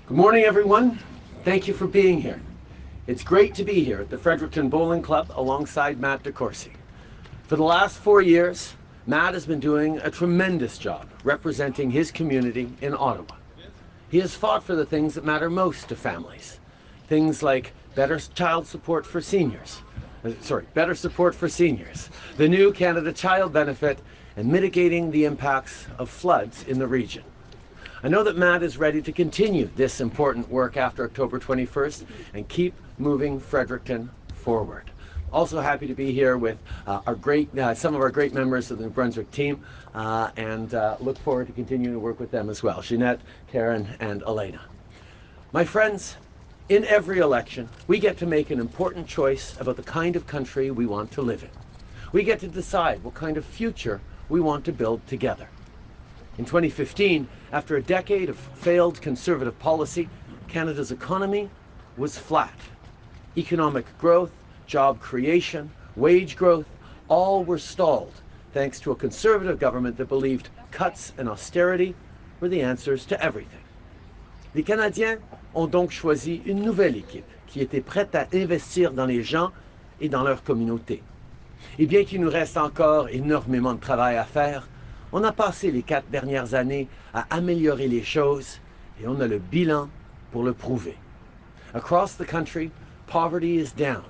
Good morning, everyone. Thank you for being here. It's great to be here at the Fredericton Bowling Club alongside Matt DeCourcy. For the last 4 years, Matt has been doing a tremendous job representing his community in Ottawa. He has fought for the things that matter most to families. Things like better support for seniors, the new Canada Child Benefit, and mitigating the impacts of floods in the region. I know that Matt is ready to continue this important work after October 21st and keep moving Fredericton forward. Also happy to be here with some of our great members of the New Brunswick team and look forward to continuing to work with them as well. Jeanette, Karen, and Elena. My friends, in every election, we get to make an important choice about the kind of country we want to live in. We get to decide what kind of future we want to build together. In 2015, after a decade of failed Conservative policy, Canada's economy was flat. Economic growth, job creation, wage growth, all were stalled thanks to a Conservative government that believed cuts and austerity were the answers to everything. Les Canadiens ont donc choisi une nouvelle équipe qui était prête à investir dans les gens et dans leur communauté. Et bien qu'il nous reste encore énormément de travail à faire, on a passé les 4 dernières années à améliorer les choses et on a le bilan pour le prouver. Across the country, poverty is down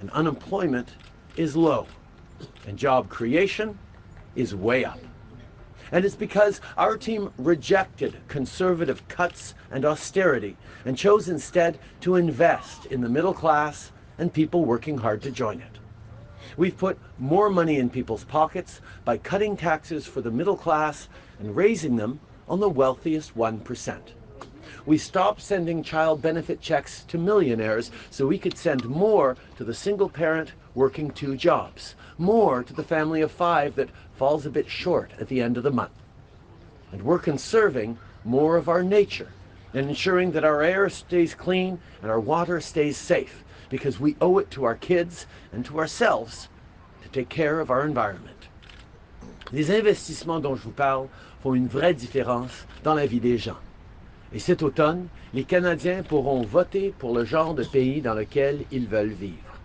and unemployment is low and job creation is way up. And it's because our team rejected Conservative cuts and austerity and chose instead to invest in the middle class and people working hard to join it. We've put more money in people's pockets by cutting taxes for the middle class and raising them on the wealthiest 1%. We stopped sending child benefit checks to millionaires so we could send more to the single parent working 2 jobs, more to the family of 5 that falls a bit short at the end of the month. And we're conserving more of our nature and ensuring that our air stays clean and our water stays safe, because we owe it to our kids and to ourselves to take care of our environment. Les investissements dont je vous parle font une vraie différence dans la vie des gens. Et cet automne, les Canadiens pourront voter pour le genre de pays dans lequel ils veulent vivre.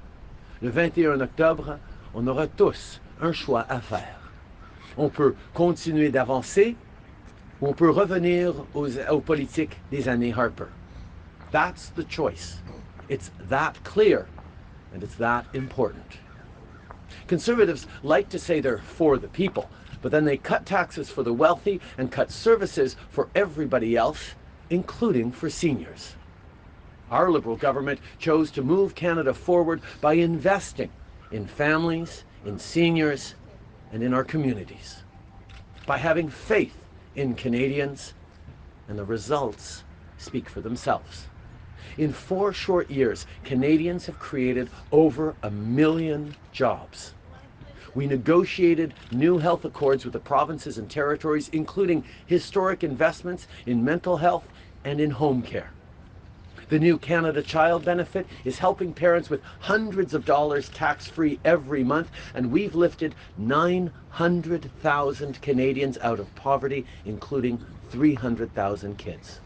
Le 21 octobre, on aura tous un choix à faire. On peut continuer d'avancer ou on peut revenir aux politiques des années Harper. That's the choice. It's that clear, and it's that important. Conservatives like to say they're for the people, but then they cut taxes for the wealthy and cut services for everybody else, including for seniors. Our Liberal government chose to move Canada forward by investing in families, in seniors, and in our communities, by having faith in Canadians, and the results speak for themselves. In 4 short years, Canadians have created over 1 million jobs. We negotiated new health accords with the provinces and territories, including historic investments in mental health and in home care. The new Canada Child Benefit is helping parents with hundreds of dollars tax-free every month, and we've lifted 900,000 Canadians out of poverty, including 300,000 kids.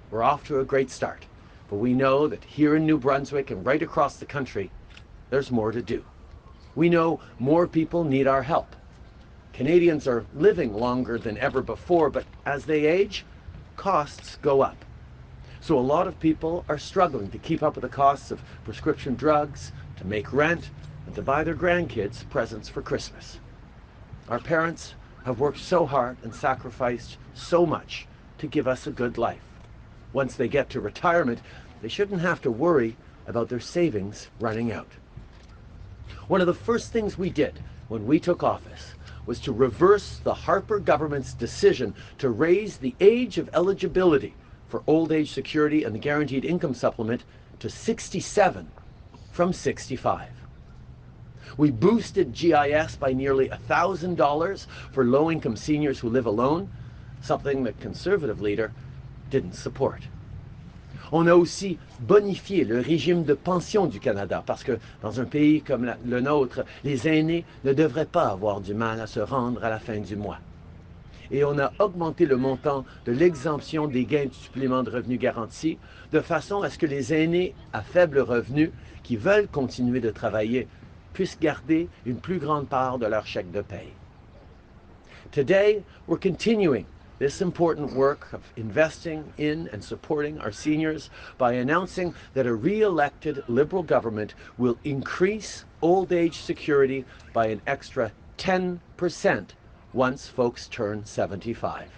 We're off to a great start, but we know that here in New Brunswick and right across the country, there's more to do. We know more people need our help. Canadians are living longer than ever before, but as they age, costs go up. So a lot of people are struggling to keep up with the costs of prescription drugs, to make rent, and to buy their grandkids presents for Christmas. Our parents have worked so hard and sacrificed so much to give us a good life. Once they get to retirement, they shouldn't have to worry about their savings running out. One of the first things we did when we took office was to reverse the Harper government's decision to raise the age of eligibility for old age security and the guaranteed income supplement to 67 from 65. We boosted GIS by nearly $1,000 for low-income seniors who live alone, something the Conservative leader didn't support. On a aussi bonifié le régime de pension du Canada parce que dans un pays comme le nôtre, les aînés ne devraient pas avoir du mal à se rendre à la fin du mois. et on a augmenté le montant de l'exemption des gains du supplément de revenu garanti de façon à ce que les aînés à faible revenu qui veulent continuer de travailler puissent garder une plus grande part de leur chèque de paye. Today, we're continuing this important work of investing in and supporting our seniors by announcing that a re-elected Liberal government will increase old age security by an extra 10% once folks turn 75.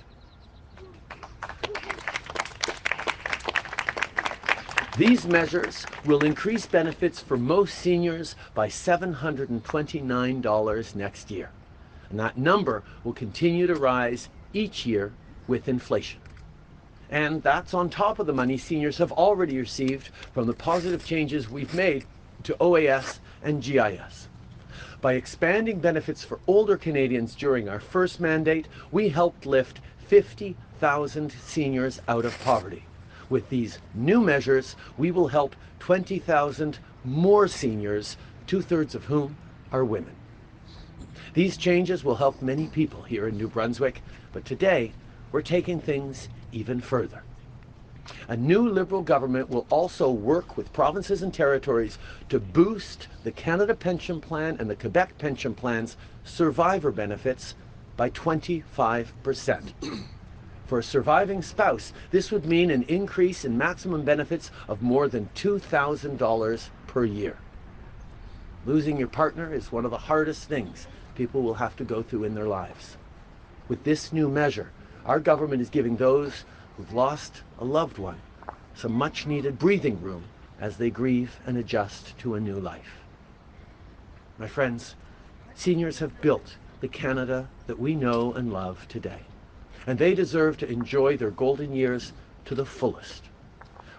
These measures will increase benefits for most seniors by $729 next year. And that number will continue to rise each year with inflation. And that's on top of the money seniors have already received from the positive changes we've made to OAS and GIS. By expanding benefits for older Canadians during our first mandate, we helped lift 50,000 seniors out of poverty. With these new measures, we will help 20,000 more seniors, 2/3 of whom are women. These changes will help many people here in New Brunswick, but today we're taking things even further. A new Liberal government will also work with provinces and territories to boost the Canada Pension Plan and the Quebec Pension Plan's survivor benefits by 25%. For a surviving spouse, this would mean an increase in maximum benefits of more than $2,000 per year. Losing your partner is one of the hardest things people will have to go through in their lives. With this new measure, our government is giving those who've lost a loved one some much needed breathing room as they grieve and adjust to a new life. My friends, seniors have built the Canada that we know and love today, and they deserve to enjoy their golden years to the fullest.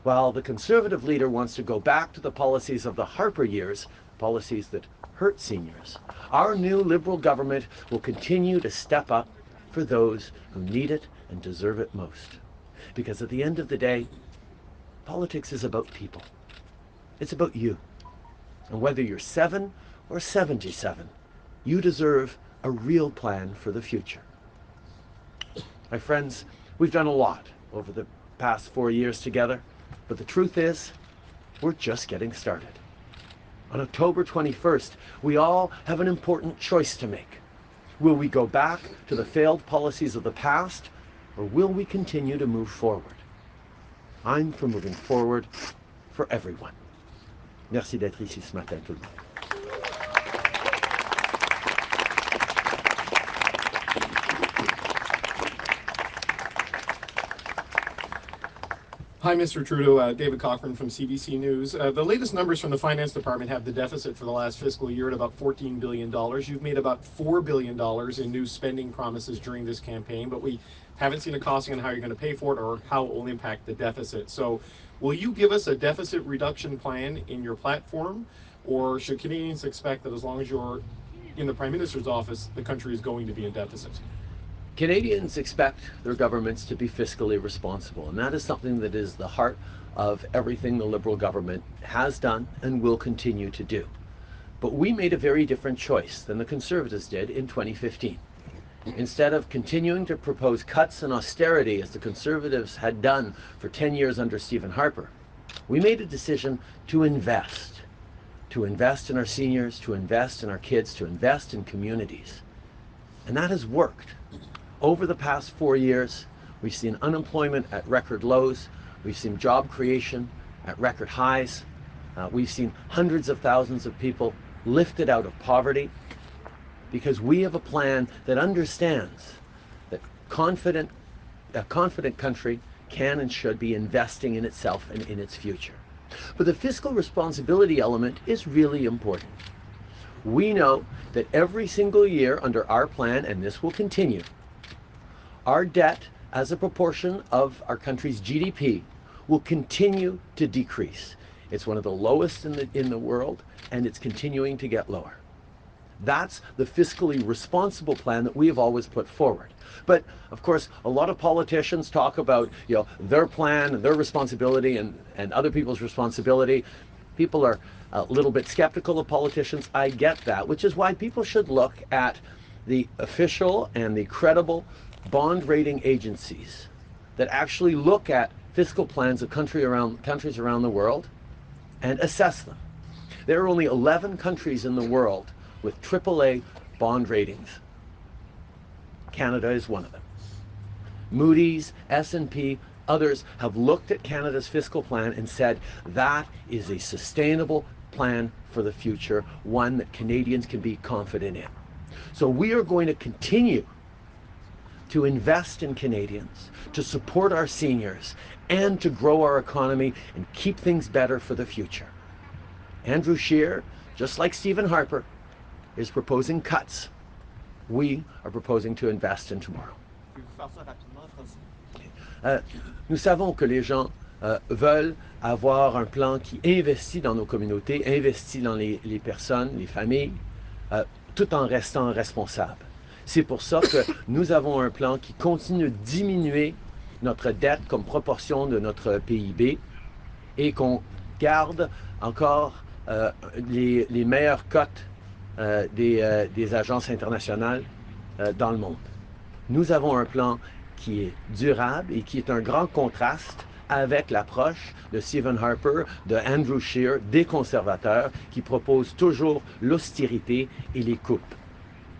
While the Conservative leader wants to go back to the policies of the Harper years, policies that hurt seniors, our new Liberal government will continue to step up for those who need it and deserve it most. Because at the end of the day, politics is about people. It's about you. And whether you're 7 or 77, you deserve a real plan for the future. My friends, we've done a lot over the past 4 years together, but the truth is, we're just getting started. On October 21st, we all have an important choice to make. Will we go back to the failed policies of the past, or will we continue to move forward? I'm for moving forward for everyone. Merci d'être ici ce matin, tout le monde. Hi, Mr. Trudeau. David Cochran from CBC News. The latest numbers from the Finance Department have the deficit for the last fiscal year at about $14 billion. You've made about $4 billion in new spending promises during this campaign, but we haven't seen a costing on how you're going to pay for it or how it will impact the deficit. So will you give us a deficit reduction plan in your platform, or should Canadians expect that as long as you're in the Prime Minister's office, the country is going to be in deficit? Canadians expect their governments to be fiscally responsible, and that is something that is the heart of everything the Liberal government has done and will continue to do. But we made a very different choice than the Conservatives did in 2015. Instead of continuing to propose cuts and austerity as the Conservatives had done for 10 years under Stephen Harper, we made a decision to invest in our seniors, to invest in our kids, to invest in communities. And that has worked. Over the past 4 years, we've seen unemployment at record lows. We've seen job creation at record highs. We've seen hundreds of thousands of people lifted out of poverty because we have a plan that understands that a confident country can and should be investing in itself and in its future. But the fiscal responsibility element is really important. We know that every single year under our plan, and this will continue, our debt as a proportion of our country's GDP will continue to decrease. It's one of the lowest in the world, and it's continuing to get lower. That's the fiscally responsible plan that we have always put forward. But of course, a lot of politicians talk about their plan and their responsibility and other people's responsibility. People are a little bit skeptical of politicians. I get that, which is why people should look at the official and the credible bond rating agencies that actually look at fiscal plans of countries around the world and assess them. There are only 11 countries in the world with AAA bond ratings. Canada is one of them. Moody's, S&P, others have looked at Canada's fiscal plan and said that is a sustainable plan for the future, one that Canadians can be confident in. So we are going to continue to invest in Canadians, to support our seniors, and to grow our economy and keep things better for the future. Andrew Scheer, just like Stephen Harper, is proposing cuts. We are proposing to invest in tomorrow. Nous savons que les gens veulent avoir un plan qui investit dans nos communautés, investit dans les personnes, les familles, tout en restant responsable. C'est pour ça que nous avons un plan qui continue de diminuer notre dette comme proportion de notre PIB et qu'on garde encore les meilleures cotes des agences internationales dans le monde. Nous avons un plan qui est durable et qui est un grand contraste avec l'approche de Stephen Harper, de Andrew Scheer, des conservateurs qui proposent toujours l'austérité et les coupes.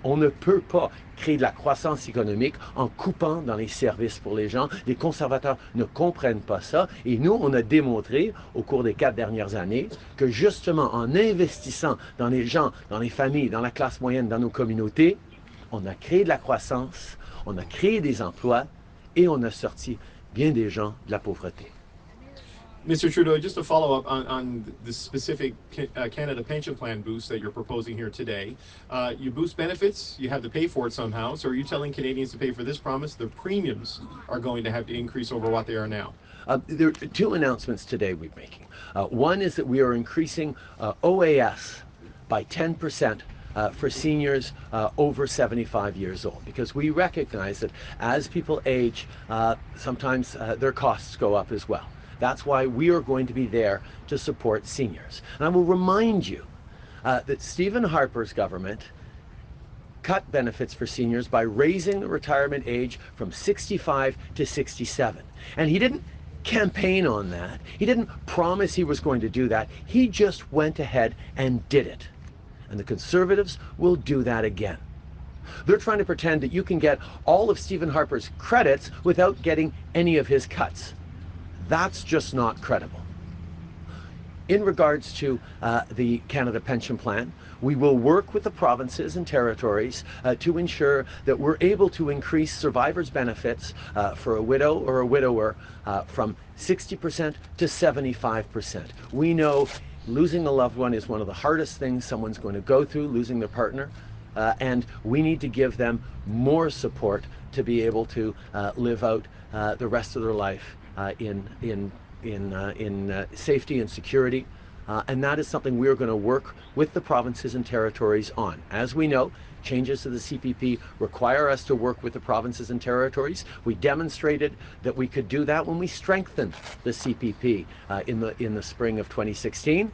On ne peut pas créer de la croissance économique en coupant dans les services pour les gens. Les conservateurs ne comprennent pas ça. Et nous, on a démontré au cours des 4 dernières années que justement en investissant dans les gens, dans les familles, dans la classe moyenne, dans nos communautés, on a créé de la croissance, on a créé des emplois et on a sorti bien des gens de la pauvreté. Mr. Trudeau, just to follow up on the specific Canada pension plan boost that you're proposing here today, you boost benefits, you have to pay for it somehow. So are you telling Canadians to pay for this promise? The premiums are going to have to increase over what they are now. There are 2 announcements today we're making. One is that we are increasing OAS by 10% for seniors over 75 years old, because we recognize that as people age, sometimes their costs go up as well. That's why we are going to be there to support seniors. And I will remind you that Stephen Harper's government cut benefits for seniors by raising the retirement age from 65 to 67. And he didn't campaign on that. He didn't promise he was going to do that. He just went ahead and did it. And the Conservatives will do that again. They're trying to pretend that you can get all of Stephen Harper's credits without getting any of his cuts. That's just not credible. In regards to the Canada Pension Plan, we will work with the provinces and territories to ensure that we're able to increase survivors' benefits for a widow or a widower from 60% to 75%. We know losing a loved one is one of the hardest things someone's going to go through, losing their partner, and we need to give them more support to be able to live out the rest of their life in safety and security, and that is something we're going to work with the provinces and territories on. As we know, changes to the CPP require us to work with the provinces and territories. We demonstrated that we could do that when we strengthened the CPP in the spring of 2016,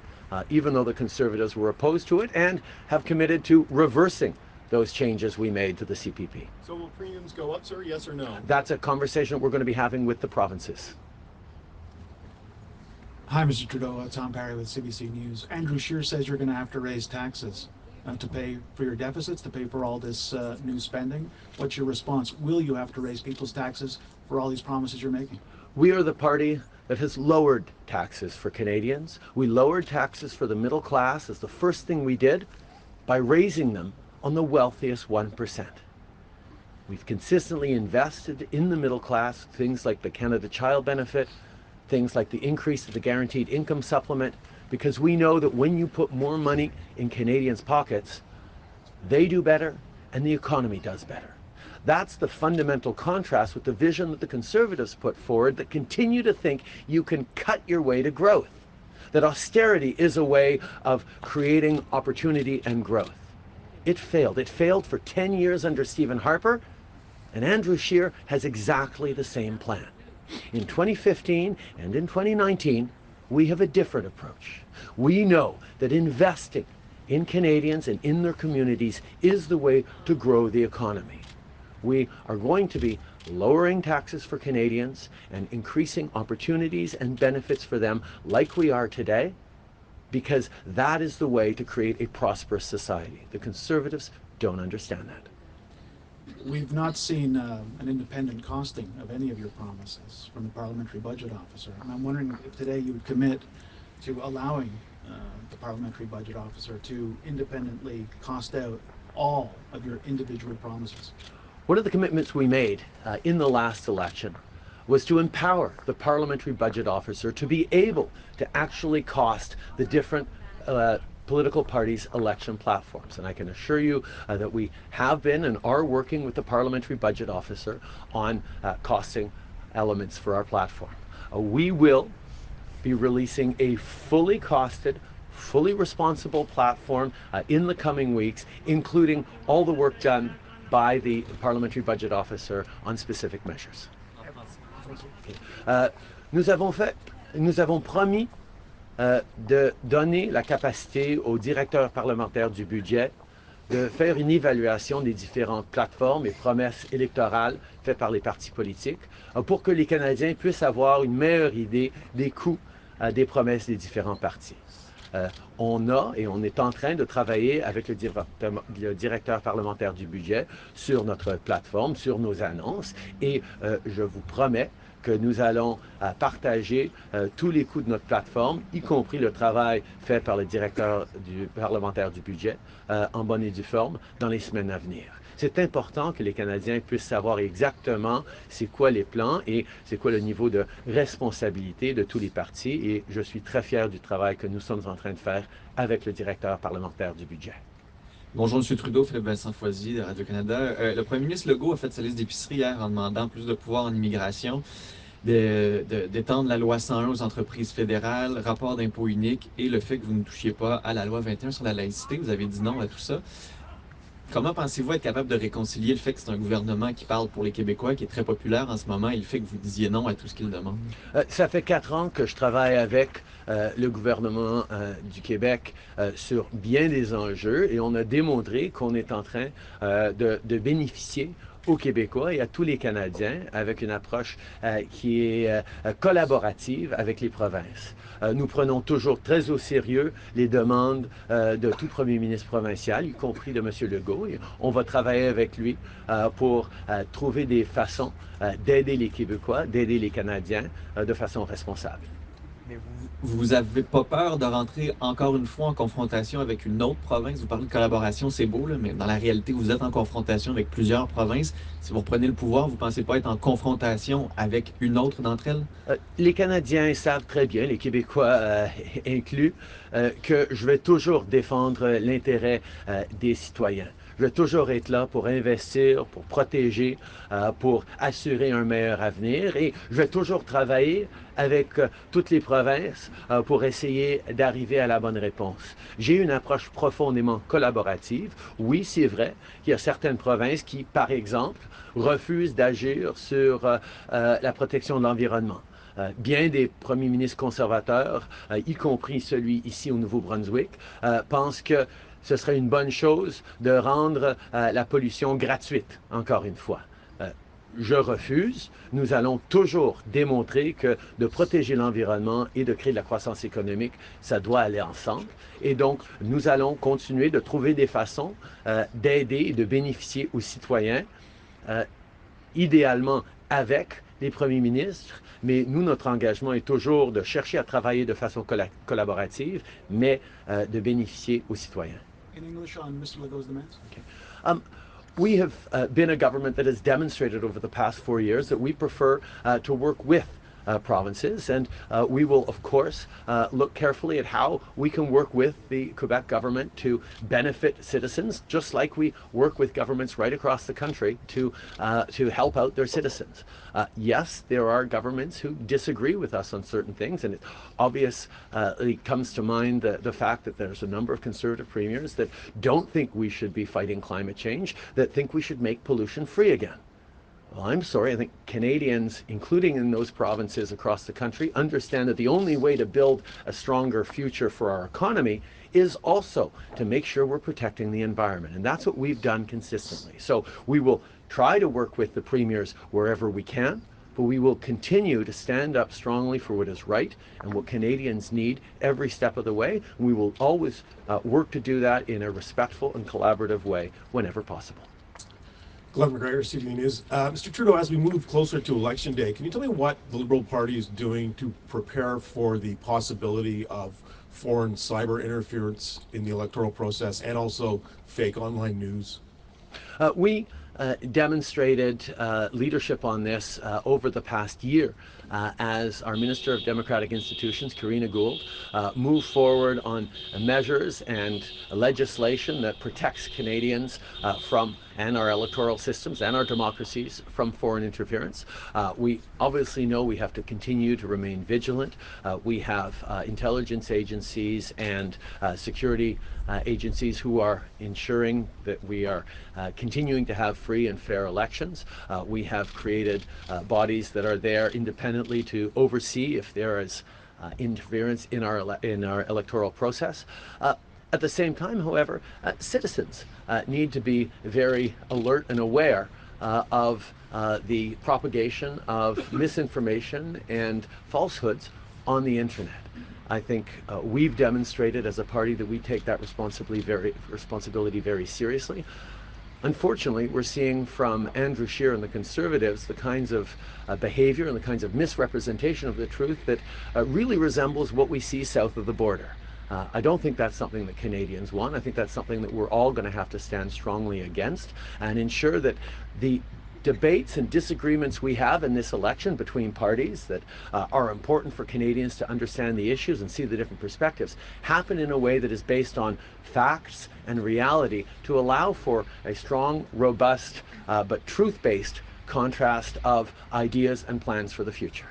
even though the Conservatives were opposed to it, and have committed to reversing those changes we made to the CPP. So will premiums go up, sir? Yes or no? That's a conversation that we're going to be having with the provinces. Hi, Mr. Trudeau. Tom Parry with CBC News. Andrew Scheer says you're going to have to raise taxes to pay for your deficits, to pay for all this new spending. What's your response? Will you have to raise people's taxes for all these promises you're making? We are the party that has lowered taxes for Canadians. We lowered taxes for the middle class as the first thing we did by raising them on the wealthiest 1%. We've consistently invested in the middle class, things like the Canada Child Benefit, things like the increase of the Guaranteed Income Supplement, because we know that when you put more money in Canadians' pockets, they do better and the economy does better. That's the fundamental contrast with the vision that the Conservatives put forward, that continue to think you can cut your way to growth, that austerity is a way of creating opportunity and growth. It failed. It failed for 10 years under Stephen Harper, and Andrew Scheer has exactly the same plan. In 2015 and in 2019, we have a different approach. We know that investing in Canadians and in their communities is the way to grow the economy. We are going to be lowering taxes for Canadians and increasing opportunities and benefits for them like we are today, because that is the way to create a prosperous society. The Conservatives don't understand that. We've not seen an independent costing of any of your promises from the Parliamentary Budget Officer. And I'm wondering if today you would commit to allowing the Parliamentary Budget Officer to independently cost out all of your individual promises. One of the commitments we made in the last election was to empower the Parliamentary Budget Officer to be able to actually cost the different political parties' election platforms. And I can assure you that we have been and are working with the Parliamentary Budget Officer on costing elements for our platform. We will be releasing a fully costed, fully responsible platform in the coming weeks, including all the work done by the Parliamentary Budget Officer on specific measures. Nous avons promis de donner la capacité au directeur parlementaire du budget de faire une évaluation des différentes plateformes et promesses électorales faites par les partis politiques pour que les Canadiens puissent avoir une meilleure idée des coûts des promesses des différents partis. On est en train de travailler avec le directeur parlementaire du budget sur notre plateforme, sur nos annonces, et je vous promets que nous allons partager tous les coûts de notre plateforme, y compris le travail fait par le directeur parlementaire du budget, en bonne et due forme, dans les semaines à venir. C'est important que les Canadiens puissent savoir exactement c'est quoi les plans et c'est quoi le niveau de responsabilité de tous les partis, et je suis très fier du travail que nous sommes en train de faire avec le directeur parlementaire du budget. Bonjour, M. Trudeau, Philippe Vincent Foisy de Radio-Canada. Le premier ministre Legault a fait sa liste d'épicerie hier en demandant plus de pouvoir en immigration, d'étendre la loi 101 aux entreprises fédérales, rapport d'impôt unique et le fait que vous ne touchiez pas à la loi 21 sur la laïcité. Vous avez dit non à tout ça. Comment pensez-vous être capable de réconcilier le fait que c'est un gouvernement qui parle pour les Québécois, qui est très populaire en ce moment, et le fait que vous disiez non à tout ce qu'il demande? Ça fait 4 ans que je travaille avec le gouvernement du Québec sur bien des enjeux, et on a démontré qu'on est en train de bénéficier aux Québécois et à tous les Canadiens avec une approche qui est collaborative avec les provinces. Nous prenons toujours très au sérieux les demandes de tout premier ministre provincial, y compris de M. Legault, et on va travailler avec lui pour trouver des façons d'aider les Québécois, d'aider les Canadiens de façon responsable. Mais vous n'avez pas peur de rentrer encore une fois en confrontation avec une autre province? Vous parlez de collaboration, c'est beau, là, mais dans la réalité, vous êtes en confrontation avec plusieurs provinces. Si vous reprenez le pouvoir, vous ne pensez pas être en confrontation avec une autre d'entre elles? Les Canadiens savent très bien, les Québécois inclus, que je vais toujours défendre l'intérêt des citoyens. Je vais toujours être là pour investir, pour protéger, pour assurer un meilleur avenir, et je vais toujours travailler avec toutes les provinces pour essayer d'arriver à la bonne réponse. J'ai une approche profondément collaborative. Oui, c'est vrai qu'il y a certaines provinces qui, par exemple, refusent d'agir sur la protection de l'environnement. Bien des premiers ministres conservateurs, y compris celui ici au Nouveau-Brunswick, pensent que ce serait une bonne chose de rendre la pollution gratuite, encore une fois. Je refuse. Nous allons toujours démontrer que de protéger l'environnement et de créer de la croissance économique, ça doit aller ensemble. Et donc, nous allons continuer de trouver des façons d'aider et de bénéficier aux citoyens, idéalement avec les premiers ministres, mais nous, notre engagement est toujours de chercher à travailler de façon collaborative, mais de bénéficier aux citoyens. In English on Mr. Legault's demands. Okay. We have been a government that has demonstrated over the past 4 years that we prefer to work with provinces, and we will, of course, look carefully at how we can work with the Quebec government to benefit citizens, just like we work with governments right across the country to help out their citizens. Yes, there are governments who disagree with us on certain things, and it obviously comes to mind the fact that there's a number of Conservative premiers that don't think we should be fighting climate change, that think we should make pollution free again. Well, I'm sorry, I think Canadians, including in those provinces across the country, understand that the only way to build a stronger future for our economy is also to make sure we're protecting the environment. And that's what we've done consistently. So we will try to work with the premiers wherever we can, but we will continue to stand up strongly for what is right and what Canadians need every step of the way. We will always work to do that in a respectful and collaborative way whenever possible. Glenn McGregor, CBC News. Mr. Trudeau, as we move closer to Election Day, can you tell me what the Liberal Party is doing to prepare for the possibility of foreign cyber interference in the electoral process and also fake online news? We demonstrated leadership on this over the past year as our Minister of Democratic Institutions, Karina Gould, moved forward on measures and legislation that protects Canadians from and our electoral systems and our democracies from foreign interference. We obviously know we have to continue to remain vigilant. We have intelligence agencies and security agencies who are ensuring that we are continuing to have free and fair elections. We have created bodies that are there independently to oversee if there is interference in our electoral process. At the same time, however, citizens need to be very alert and aware of the propagation of misinformation and falsehoods on the internet. I think we've demonstrated as a party that we take that responsibility very seriously. Unfortunately, we're seeing from Andrew Scheer and the Conservatives the kinds of behavior and the kinds of misrepresentation of the truth that really resembles what we see south of the border. I don't think that's something that Canadians want. I think that's something that we're all going to have to stand strongly against and ensure that the debates and disagreements we have in this election between parties that are important for Canadians to understand the issues and see the different perspectives happen in a way that is based on facts and reality to allow for a strong, robust, but truth-based contrast of ideas and plans for the future.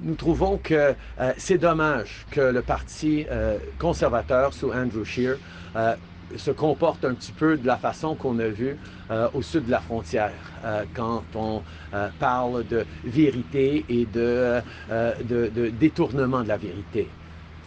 Nous trouvons que c'est dommage que le Parti conservateur sous Andrew Scheer se comporte un petit peu de la façon qu'on a vu au sud de la frontière quand on parle de vérité et de détournement de la vérité.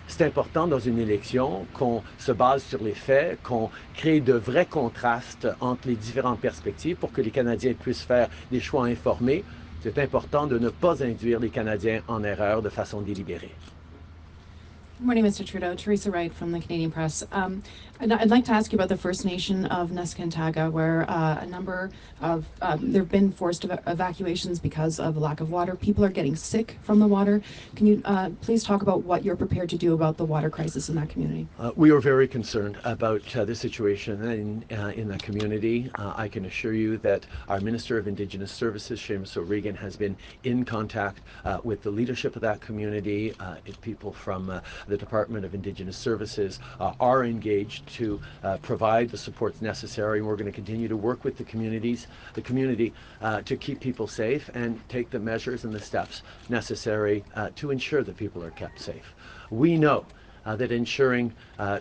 C'est important dans une élection qu'on se base sur les faits, qu'on crée de vrais contrastes entre les différentes perspectives pour que les Canadiens puissent faire des choix informés. C'est important de ne pas induire les Canadiens en erreur de façon délibérée. Good morning, Mr. Trudeau. Teresa Wright from the Canadian Press. I'd like to ask you about the First Nation of Neskantaga, where a number of, there have been forced evacuations because of lack of water. People are getting sick from the water. Can you please talk about what you're prepared to do about the water crisis in that community? We are very concerned about the situation in that community. I can assure you that our Minister of Indigenous Services, Seamus O'Regan, has been in contact with the leadership of that community. People from the Department of Indigenous Services are engaged to provide the supports necessary, and we're going to continue to work with the community to keep people safe and take the measures and the steps necessary to ensure that people are kept safe. We know that ensuring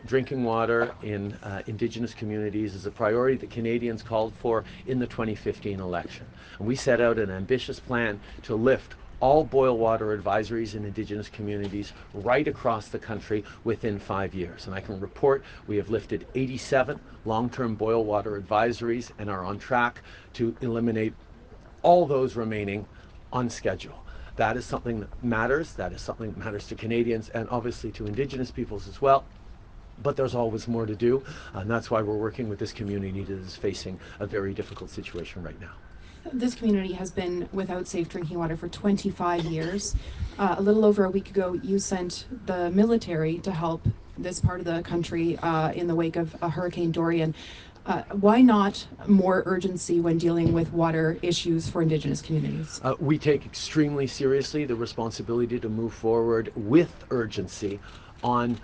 drinking water in Indigenous communities is a priority that Canadians called for in the 2015 election. And we set out an ambitious plan to lift all boil water advisories in Indigenous communities right across the country within 5 years. And I can report we have lifted 87 long-term boil water advisories and are on track to eliminate all those remaining on schedule. That is something that matters. That is something that matters to Canadians and obviously to Indigenous peoples as well. But there's always more to do, and that's why we're working with this community that is facing a very difficult situation right now. This community has been without safe drinking water for 25 years. A little over a week ago, you sent the military to help this part of the country in the wake of Hurricane Dorian. Why not more urgency when dealing with water issues for Indigenous communities? We take extremely seriously the responsibility to move forward with urgency on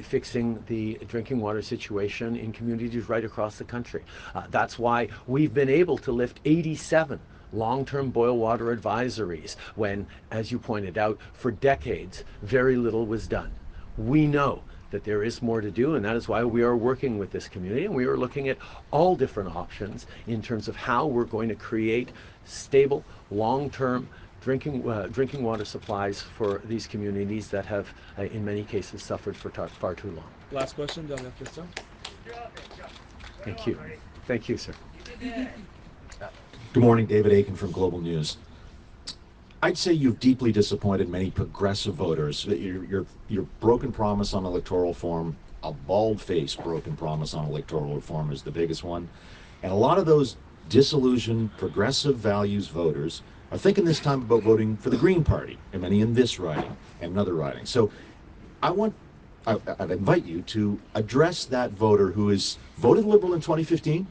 fixing the drinking water situation in communities right across the country. That's why we've been able to lift 87 long-term boil water advisories when, as you pointed out, for decades, very little was done. We know that there is more to do, and that is why we are working with this community, and we are looking at all different options in terms of how we're going to create stable, long-term drinking water supplies for these communities that have, in many cases, suffered for far too long. Last question, dernière question. Thank you. Thank you, sir. Good morning, David Aiken from Global News. I'd say you've deeply disappointed many progressive voters. Your broken promise on electoral reform, a bald-faced broken promise on electoral reform is the biggest one. And a lot of those disillusioned progressive values voters are thinking this time about voting for the Green Party, and many in this riding and another riding. So I'd invite you to address that voter who has voted Liberal in 2015,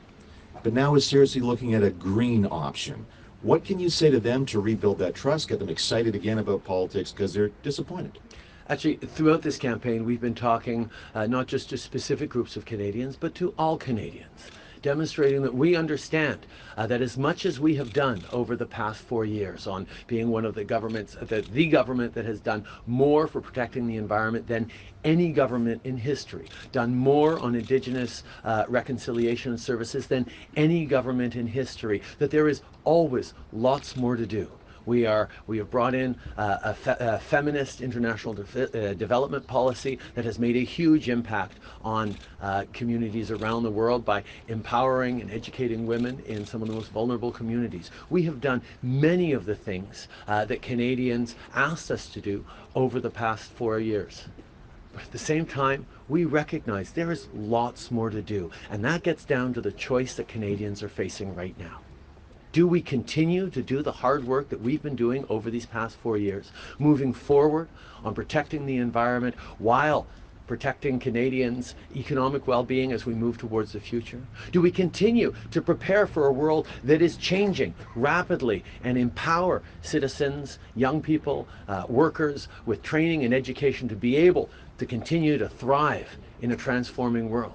but now is seriously looking at a Green option. What can you say to them to rebuild that trust, get them excited again about politics because they're disappointed? Actually, throughout this campaign, we've been talking not just to specific groups of Canadians, but to all Canadians, demonstrating that we understand that as much as we have done over the past 4 years on being one of the governments, the government that has done more for protecting the environment than any government in history, done more on Indigenous reconciliation services than any government in history, that there is always lots more to do. We have brought in a feminist international development policy that has made a huge impact on communities around the world by empowering and educating women in some of the most vulnerable communities. We have done many of the things that Canadians asked us to do over the past 4 years. But at the same time, we recognize there is lots more to do, and that gets down to the choice that Canadians are facing right now. Do we continue to do the hard work that we've been doing over these past 4 years, moving forward on protecting the environment while protecting Canadians' economic well-being as we move towards the future? Do we continue to prepare for a world that is changing rapidly and empower citizens, young people, workers with training and education to be able to continue to thrive in a transforming world?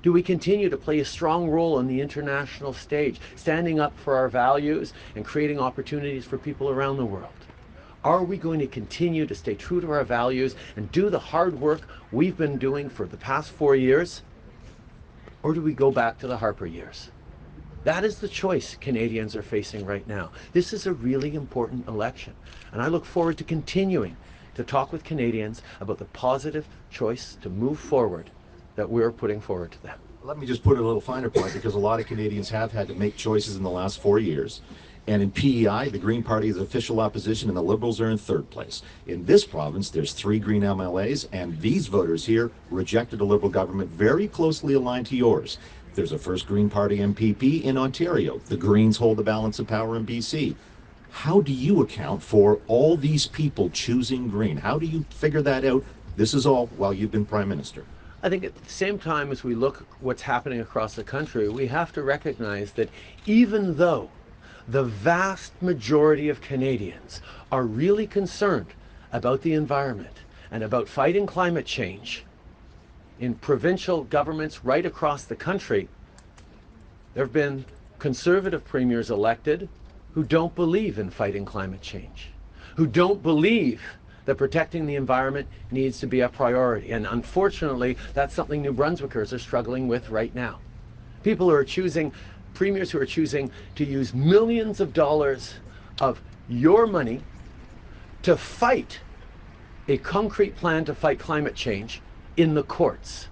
Do we continue to play a strong role on the international stage, standing up for our values and creating opportunities for people around the world? Are we going to continue to stay true to our values and do the hard work we've been doing for the past 4 years? Or do we go back to the Harper years? That is the choice Canadians are facing right now. This is a really important election, and I look forward to continuing to talk with Canadians about the positive choice to move forward that we're putting forward to them. Let me just put a little finer point, because a lot of Canadians have had to make choices in the last 4 years. And in PEI, the Green Party is official opposition and the Liberals are in third place. In this province, there's 3 Green MLAs, and these voters here rejected a Liberal government very closely aligned to yours. There's a first Green Party MPP in Ontario. The Greens hold the balance of power in BC. How do you account for all these people choosing Green? How do you figure that out? This is all while you've been Prime Minister. I think at the same time as we look at what's happening across the country, we have to recognize that even though the vast majority of Canadians are really concerned about the environment and about fighting climate change, in provincial governments right across the country, there have been Conservative premiers elected who don't believe in fighting climate change, who don't believe that protecting the environment needs to be a priority. And unfortunately, that's something New Brunswickers are struggling with right now. People who are choosing, premiers who are choosing to use millions of dollars of your money to fight a concrete plan to fight climate change in the courts,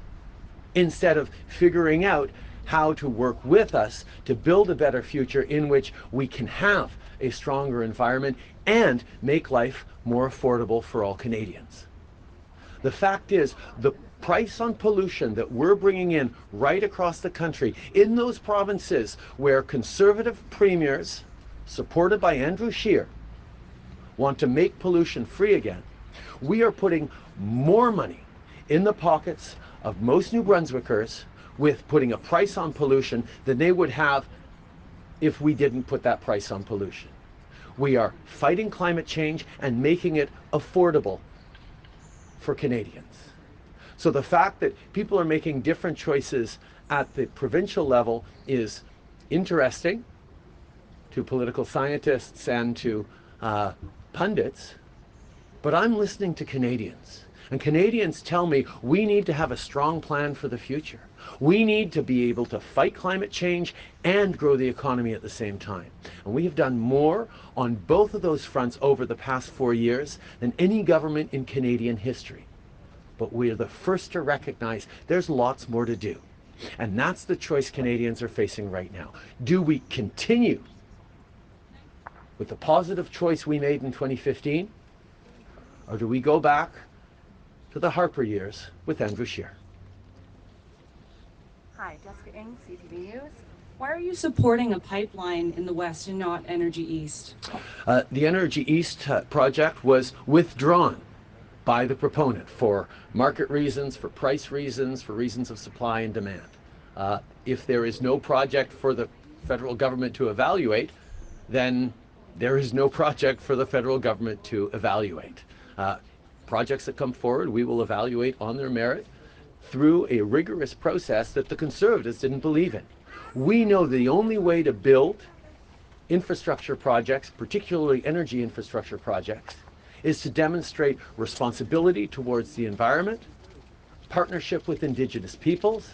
instead of figuring out how to work with us to build a better future in which we can have a stronger environment and make life more affordable for all Canadians. The fact is, the price on pollution that we're bringing in right across the country, in those provinces where Conservative premiers, supported by Andrew Scheer, want to make pollution free again, we are putting more money in the pockets of most New Brunswickers with putting a price on pollution than they would have if we didn't put that price on pollution. We are fighting climate change and making it affordable for Canadians. So the fact that people are making different choices at the provincial level is interesting to political scientists and to pundits, but I'm listening to Canadians. And Canadians tell me we need to have a strong plan for the future. We need to be able to fight climate change and grow the economy at the same time. And we have done more on both of those fronts over the past 4 years than any government in Canadian history. But we are the first to recognize there's lots more to do. And that's the choice Canadians are facing right now. Do we continue with the positive choice we made in 2015? Or do we go back to the Harper years with Andrew Scheer? Hi, Jessica Ng, CPP News. Why are you supporting a pipeline in the West and not Energy East? The Energy East project was withdrawn by the proponent for market reasons, for price reasons, for reasons of supply and demand. If there is no project for the federal government to evaluate, then there is no project for the federal government to evaluate. Projects that come forward, we will evaluate on their merit through a rigorous process that the Conservatives didn't believe in. We know the only way to build infrastructure projects, particularly energy infrastructure projects, is to demonstrate responsibility towards the environment, partnership with Indigenous peoples,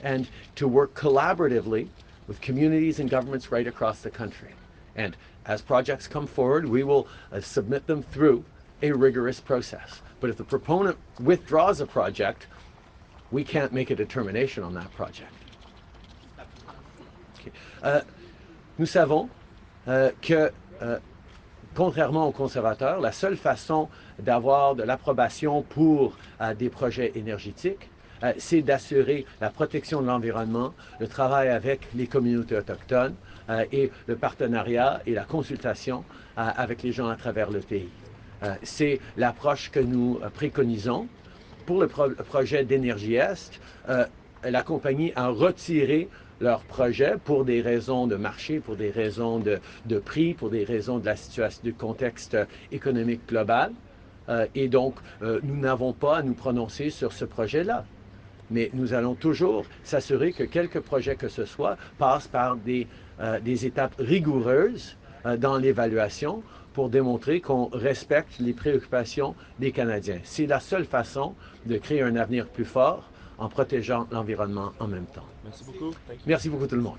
and to work collaboratively with communities and governments right across the country. And as projects come forward, we will submit them through a rigorous process. But if the proponent withdraws a project, we can't make a determination on that project. Okay. Nous savons que, contrairement aux conservateurs, la seule façon d'avoir de l'approbation pour des projets énergétiques, c'est d'assurer la protection de l'environnement, le travail avec les communautés autochtones et le partenariat et la consultation avec les gens à travers le pays. C'est l'approche que nous préconisons. Pour le projet d'Énergie Est, la compagnie a retiré leur projet pour des raisons de marché, pour des raisons de prix, pour des raisons de la situation, du contexte économique global. Et donc, nous n'avons pas à nous prononcer sur ce projet-là. Mais nous allons toujours s'assurer que quelque projet que ce soit passe par des étapes rigoureuses dans l'évaluation pour démontrer qu'on respecte les préoccupations des Canadiens. C'est la seule façon de créer un avenir plus fort en protégeant l'environnement en même temps. Merci beaucoup. Merci beaucoup tout le monde.